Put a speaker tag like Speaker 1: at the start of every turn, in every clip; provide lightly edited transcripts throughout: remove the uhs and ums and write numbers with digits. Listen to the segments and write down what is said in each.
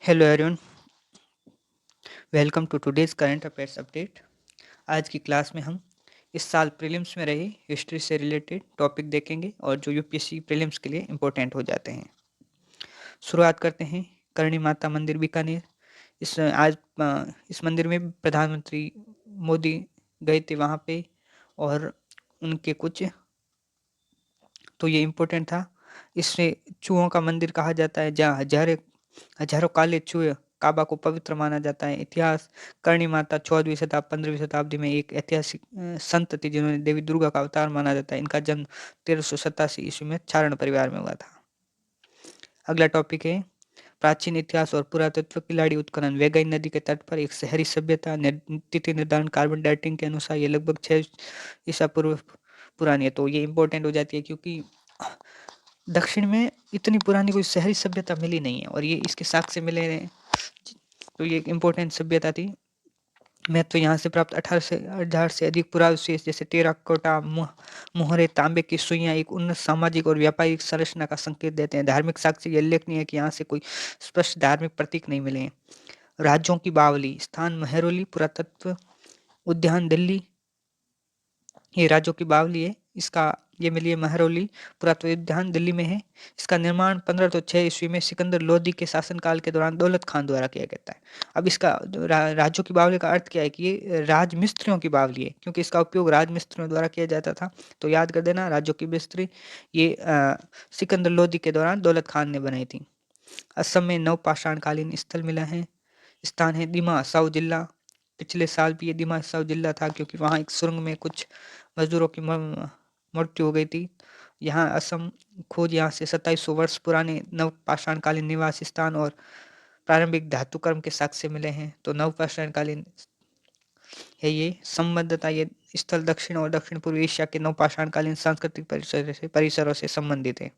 Speaker 1: Hello everyone, welcome to today's current affairs update. आज की class में हम इस साल प्रीलिम्स में रही हिस्ट्री से रिलेटेड टॉपिक देखेंगे और जो यूपीएससी प्रीलिम्स के लिए इम्पोर्टेंट हो जाते हैं। शुरुआत करते हैं करणी माता मंदिर बीकानेर। इस मंदिर में प्रधानमंत्री मोदी गए थे वहाँ पे, और उनके कुछ तो ये इम्पोर्टेंट था। इससे चूहों का मंदिर कहा जाता है, जहाँ हजारों काले चूहे काबा को पवित्र माना जाता है। इतिहास: करणी माता 14वीं शताब्दी 15वीं शताब्दी में एक ऐतिहासिक संत थी जिन्होंने देवी दुर्गा का अवतार माना जाता है। इनका जन्म 1387 ईस्वी में चारण परिवार में हुआ था। अगला टॉपिक है प्राचीन इतिहास और पुरातत्व। किलाड़ी उत्खनन वेगाई नदी के तट पर एक शहरी सभ्यता। तिथि निर्धारण कार्बन डेटिंग के अनुसार ये लगभग 6 ईसा पूर्व पुरानी है। तो ये इंपॉर्टेंट हो जाती है क्योंकि दक्षिण में इतनी पुरानी कोई शहरी सभ्यता मिली नहीं है और ये इसके साक्ष्य मिले हैं। तो ये एक इम्पोर्टेंट सभ्यता थी। मैं तो यहाँ से प्राप्त 18,000 से अधिक पुरावशेष जैसे टेराकोटा, मोहरे, तांबे की सुइयां एक उन्नत सामाजिक और व्यापारिक संरचना का संकेत देते हैं। धार्मिक साक्ष्य ये उल्लेखनीय है कि यहाँ से कोई स्पष्ट धार्मिक प्रतीक नहीं मिले हैं। राज्यों की बावली स्थान: महरौली पुरातत्व उद्यान दिल्ली। ये राज्यों की बावली है। ये मिली है महरौली पुरातत्व उद्यान दिल्ली में है। इसका निर्माण 1506 ईस्वी में सिकंदर लोदी के शासनकाल के दौरान दौलत खान द्वारा किया गया था। अब इसका राज्यों की बावली का अर्थ क्या है कि ये राजमिस्त्रियों की बावली है, क्योंकि इसका उपयोग राजमिस्त्रियों द्वारा किया जाता था। तो याद कर देना, राज्यों की मिस्त्री ये सिकंदर लोदी के दौरान दौलत खान ने बनाई थी। असम में नवपाषाणकालीन स्थल मिला है। स्थान है दिमा हसाओ जिला। पिछले साल भी ये दिमा हसाओ जिला था, क्योंकि वहाँ एक सुरंग में कुछ मजदूरों की मृत्यु हो गई थी। यहाँ असम खोज यहाँ से 2700 वर्ष पुराने नवपाषाणकालीन निवास स्थान और प्रारंभिक धातुकर्म के साक्ष्य मिले हैं। तो नवपाषाणकालीन है ये संबद्धता। ये स्थल दक्षिण और दक्षिण पूर्व एशिया के नवपाषाणकालीन सांस्कृतिक परिसरों से संबंधित है।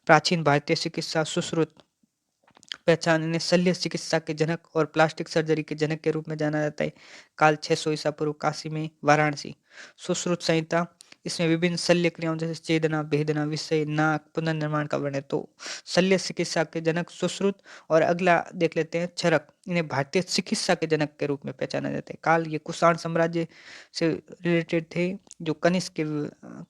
Speaker 1: प्राचीन भारतीय चिकित्सा सुश्रुत पहचान: इन्हें शल्य चिकित्सा के जनक और प्लास्टिक सर्जरी के जनक के रूप में जाना जाता है। काल 600 ईसा पूर्व काशी में वाराणसी। सुश्रुत संहिता: इसमें विभिन्न शल्य क्रियाओं जैसे छेदना, भेदना, विषय, नाक पुनर्निर्माण का वर्णन है। तो शल्य चिकित्सा के जनक सुश्रुत। और अगला देख लेते हैं चरक। इन्हें भारतीय चिकित्सा के जनक के रूप में पहचाना जाता है। काल: ये कुषाण साम्राज्य से रिलेटेड थे, जो कनिष्क के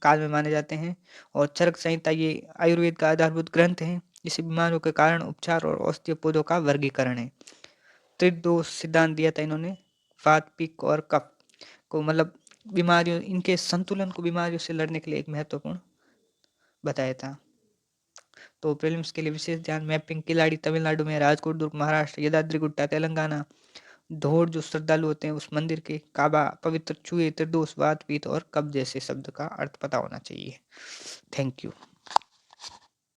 Speaker 1: काल में माने जाते हैं। और चरक संहिता ये आयुर्वेद का आधारभूत ग्रंथ है, जिसे बीमारियों के कारण, उपचार और औषधीय पौधों का वर्गीकरण है। त्रिदोष सिद्धांत दिया था इन्होंने। वात, पित्त और कफ को मतलब बीमारियों, इनके संतुलन को बीमारियों से लड़ने के लिए एक महत्वपूर्ण बताया था। तो प्रीलिम्स के लिए विशेष ध्यान: मैपिंग। किलाड़ी तमिलनाडु में, राजकोट दुर्ग महाराष्ट्र, यदाद्री गुट्टा तेलंगाना, धौड़ जो श्रद्धालु होते हैं उस मंदिर के, काबा, पवित्र चूहे, त्रिदोष, वात, पित्त और कफ जैसे शब्द का अर्थ पता होना चाहिए। Thank you.